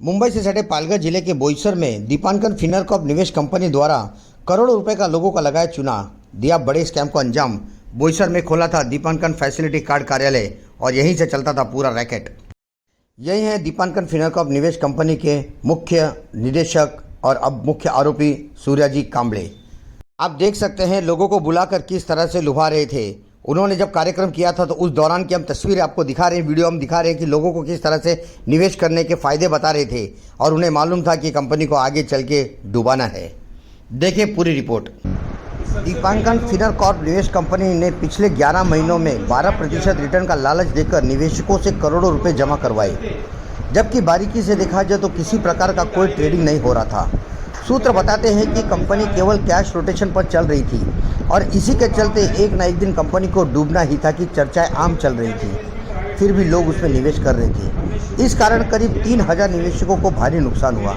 मुंबई से सटे पालघर जिले के बोईसर में दीपांकर फिनरकॉर्प निवेश कंपनी द्वारा करोड़ों रुपए का लोगों का लगाया चुना, दिया बड़े स्कैम को अंजाम। बोईसर में खोला था दीपांकर फैसिलिटी कार्ड कार्यालय और यहीं से चलता था पूरा रैकेट। यही है दीपांकर फिनरकॉर्प निवेश कंपनी के मुख्य निदेशक और अब मुख्य आरोपी सूर्याजी कांबले। आप देख सकते हैं लोगों को बुलाकर किस तरह से लुभा रहे थे। उन्होंने जब कार्यक्रम किया था तो उस दौरान की हम तस्वीरें आपको दिखा रहे हैं, वीडियो हम दिखा रहे हैं कि लोगों को किस तरह से निवेश करने के फ़ायदे बता रहे थे और उन्हें मालूम था कि कंपनी को आगे चल के डुबाना है। देखिए पूरी रिपोर्ट। दीपांकर फिनरकॉर्प निवेश कंपनी ने पिछले 11 महीनों में 12% रिटर्न का लालच देकर निवेशकों से करोड़ों रुपए जमा करवाए, जबकि बारीकी से देखा जाए तो किसी प्रकार का कोई ट्रेडिंग नहीं हो रहा था। सूत्र बताते हैं कि कंपनी केवल कैश रोटेशन पर चल रही थी और इसी के चलते एक न एक दिन कंपनी को डूबना ही था कि चर्चाएं आम चल रही थी, फिर भी लोग उसमें निवेश कर रहे थे। इस कारण करीब 3000 निवेशकों को भारी नुकसान हुआ।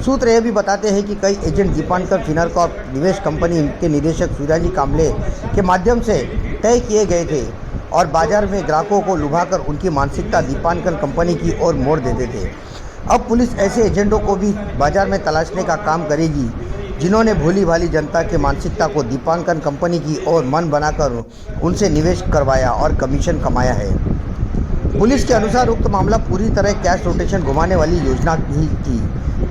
सूत्र यह भी बताते हैं कि कई एजेंट दीपांकर फिनरकॉर्प निवेश कंपनी के निदेशक सूर्याजी कांबले के माध्यम से तय किए गए थे और बाजार में ग्राहकों को लुभाकर उनकी मानसिकता दीपांकर कंपनी की ओर मोड़ देते थे। अब पुलिस ऐसे एजेंटों को भी बाजार में तलाशने का काम करेगी जिन्होंने भोली भाली जनता के मानसिकता को दीपांकर कंपनी की ओर मन बनाकर उनसे निवेश करवाया और कमीशन कमाया है। पुलिस के अनुसार उक्त मामला पूरी तरह कैश रोटेशन घुमाने वाली योजना ही थी,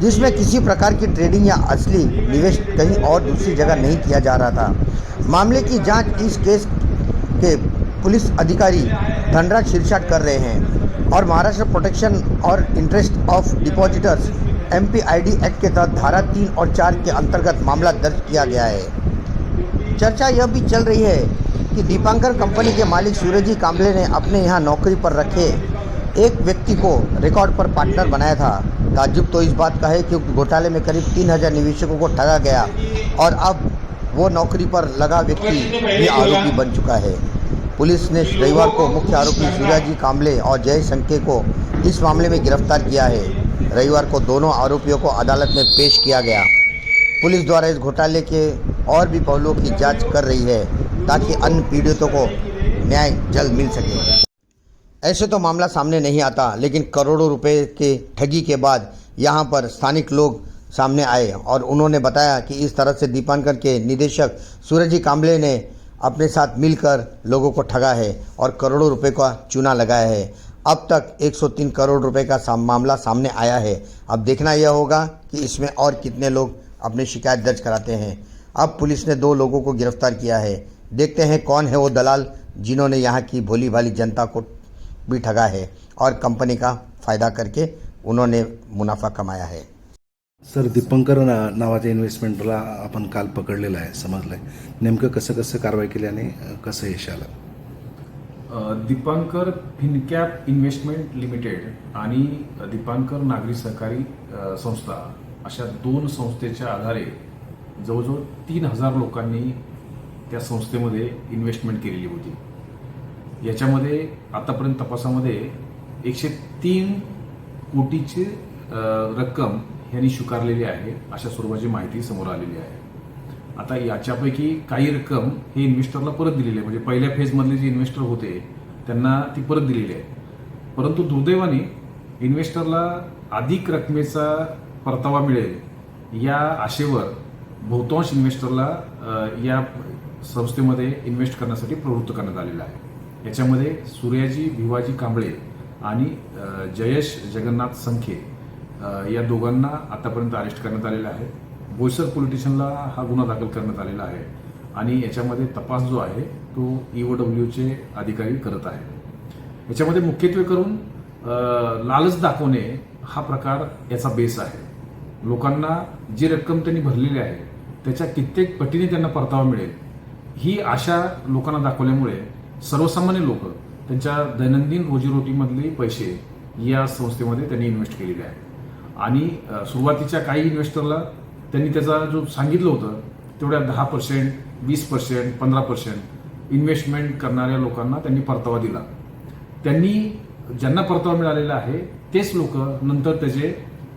जिसमें किसी प्रकार की ट्रेडिंग या असली निवेश कहीं और दूसरी जगह नहीं किया जा रहा था। मामले की जांच इस केस के पुलिस अधिकारी धनराज शिरसाट कर रहे हैं और महाराष्ट्र प्रोटेक्शन और interest of depositors MPID act के तहत धारा 3 और 4 के अंतर्गत मामला दर्ज किया गया है। चर्चा यह भी चल रही है कि दीपांकर कंपनी के मालिक सूर्याजी कांबले ने अपने यहाँ नौकरी पर रखे एक व्यक्ति को रिकॉर्ड पर पार्टनर बनाया था। ताज्जुब तो इस बात का है कि घोटाले में करीब 3000 निवेशकों को ठगा गया और अब वो नौकरी पर लगा व्यक्ति भी आरोपी बन चुका है। पुलिस ने रविवार को मुख्य आरोपी सूर्याजी कांबले और जय संके को इस मामले में गिरफ्तार किया है। रविवार को दोनों आरोपियों को अदालत में पेश किया गया। पुलिस द्वारा इस घोटाले के और भी पहलुओं की जांच कर रही है ताकि अन्य पीड़ितों को न्याय जल्द मिल सके। ऐसे तो मामला सामने नहीं आता, लेकिन करोड़ों रुपए के ठगी के बाद यहाँ पर स्थानिक लोग सामने आए और उन्होंने बताया कि इस तरह से दीपांकर के निदेशक सूर्याजी कांबले ने अपने साथ मिलकर लोगों को ठगा है और करोड़ों रुपए का चूना लगाया है। अब तक 103 करोड़ रुपए का मामला सामने आया है। अब देखना यह होगा कि इसमें और कितने लोग अपनी शिकायत दर्ज कराते हैं। अब पुलिस ने 2 लोगों को गिरफ्तार किया है। देखते हैं कौन है वो दलाल जिन्होंने यहाँ की भोली भाली जनता को भी ठगा है और कंपनी का फ़ायदा करके उन्होंने मुनाफा कमाया है। सर, दीपांकर नावाच्या इन्व्हेस्टमेंटला आपण काल पकडलेलं आहे, समजलंय. नेमकं कसं कसं कारवाई केली आणि कसं यश आलं? दीपांकर फिनकॅप इन्व्हेस्टमेंट लिमिटेड आणि दीपांकर नागरी सहकारी संस्था अशा 2 संस्थेच्या आधारे जवळजवळ 3000 लोकांनी त्या संस्थेमध्ये इन्व्हेस्टमेंट केलेली होती। याच्यामध्ये आतापर्यंत तपासामध्ये 103 कोटीची रक्कम यांनी स्वीकारलेली आहे अशा स्वरूपाची माहिती समोर आलेली आहे। आता याच्यापैकी काही रक्कम हे इन्व्हेस्टरला परत दिलेली आहे, म्हणजे पहिल्या फेजमधले जे इन्व्हेस्टर होते त्यांना ती परत दिलेली आहे। परंतु दुर्दैवाने इन्व्हेस्टरला अधिक रकमेचा परतावा मिळेल या आशेवर बहुतांश इन्व्हेस्टरला या संस्थेमध्ये इन्व्हेस्ट करण्यासाठी प्रवृत्त करण्यात आलेला आहे। याच्यामध्ये सूर्याजी भिवाजी कांबळे आणि जयेश जगन्नाथ संखे या दोघांना आतापर्यंत अरेस्ट करण्यात आलेला आहे। बोईसर पोलीस स्टेशनला हा गुन्हा दाखल करण्यात आलेला आहे आणि याच्यामध्ये तपास जो आहे तो EOWचे अधिकारी करत आहेत। याच्यामध्ये मुख्यत्वे करून लालच दाखवणे हा प्रकार याचा बेस आहे। लोकांना जी रक्कम त्यांनी भरलेली आहे त्याच्या कित्येक पटीने त्यांना परतावा मिळेल ही आशा लोकांना दाखवल्यामुळे सर्वसामान्य लोक त्यांच्या दैनंदिन रोजीरोटीमधले पैसे या संस्थेमध्ये त्यांनी इन्व्हेस्ट केलेले आहेत आणि सुरुवातीच्या काही इन्व्हेस्टरला त्यांनी त्याचा जो सांगितलं होतं तेवढ्या 10%, 20%, 15% इन्व्हेस्टमेंट करणाऱ्या लोकांना त्यांनी परतावा दिला। त्यांनी ज्यांना परतावा मिळालेला आहे तेच लोक नंतर त्याचे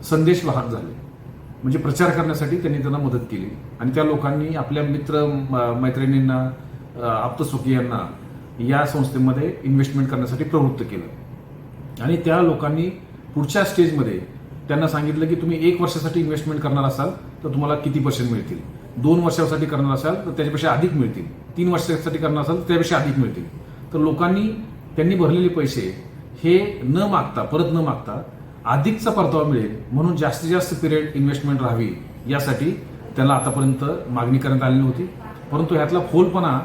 संदेश वाहक झाले, म्हणजे प्रचार करण्यासाठी त्यांनी त्यांना मदत केली आणि त्या लोकांनी आपल्या मित्र मैत्रिणींना, आप्तस्वकीयांना या संस्थेमध्ये इन्व्हेस्टमेंट करण्यासाठी प्रवृत्त केलं आणि त्या लोकांनी पुढच्या स्टेजमध्ये त्यांना सांगितलं की तुम्ही 1 वर्षासाठी इन्व्हेस्टमेंट करणार असाल तर तुम्हाला किती पर्सेंट मिळतील, 2 वर्षासाठी करणार असाल तर त्याच्यापेक्षा अधिक मिळतील, 3 वर्षासाठी करणार असाल तर त्यापेक्षा अधिक मिळतील. तर लोकांनी त्यांनी भरलेले पैसे हे न मागता, परत न मागता अधिकचा परतावा मिळेल म्हणून जास्तीत जास्त पिरियड इन्व्हेस्टमेंट राहावी यासाठी त्याला आतापर्यंत मागणी करण्यात आलेली होती. परंतु ह्यातला फोलपणा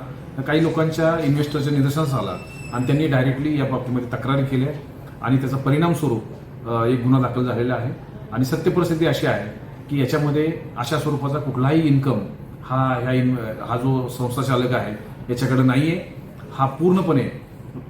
काही लोकांच्या इन्व्हेस्टरच्या निदर्शनास आला आणि त्यांनी डायरेक्टली या बाबतीमध्ये तक्रारी केल्या आणि त्याचा परिणाम स्वरूप एक गुन्हा दाखल झालेला आहे. आणि सत्य परिस्थिती अशी आहे की याच्यामध्ये अशा स्वरूपाचा कुठलाही इन्कम हा जो संस्था चालक आहे याच्याकडे नाहीये. हा पूर्णपणे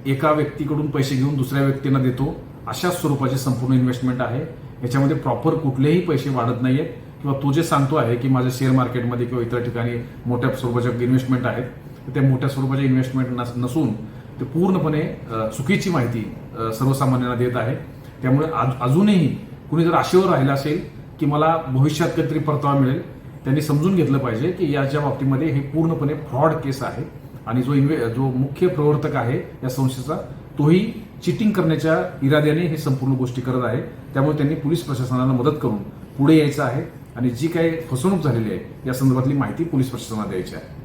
एका व्यक्तीकडून पैसे घेऊन दुसऱ्या व्यक्तींना देतो अशा स्वरूपाची संपूर्ण इन्व्हेस्टमेंट आहे. याच्यामध्ये प्रॉपर कुठलेही पैसे वाढत नाहीयेत किंवा तो जे सांगतो आहे की माझ्या शेअर मार्केटमध्ये किंवा इतर ठिकाणी मोठ्या स्वरूपाच्या इन्व्हेस्टमेंट आहेत, तर त्या मोठ्या स्वरूपाच्या इन्व्हेस्टमेंट नसून ते पूर्णपणे चुकीची माहिती सर्वसामान्यांना देत आहे. त्यामुळे अजूनही कुणी जर आशेवर राहिलं असेल की मला भविष्यात काहीतरी परतावा मिळेल, त्यांनी समजून घेतलं पाहिजे की याच्या बाबतीमध्ये हे पूर्णपणे फ्रॉड केस आहे आणि जो मुख्य प्रवर्तक आहे या संस्थेचा तोही चिटिंग करण्याच्या इराद्याने हे संपूर्ण गोष्टी करत आहे. त्यामुळे त्यांनी पोलीस प्रशासनाला मदत करून पुढे यायचं आहे आणि जी काही फसवणूक झालेली आहे या संदर्भातली माहिती पोलीस प्रशासनाला द्यायची आहे.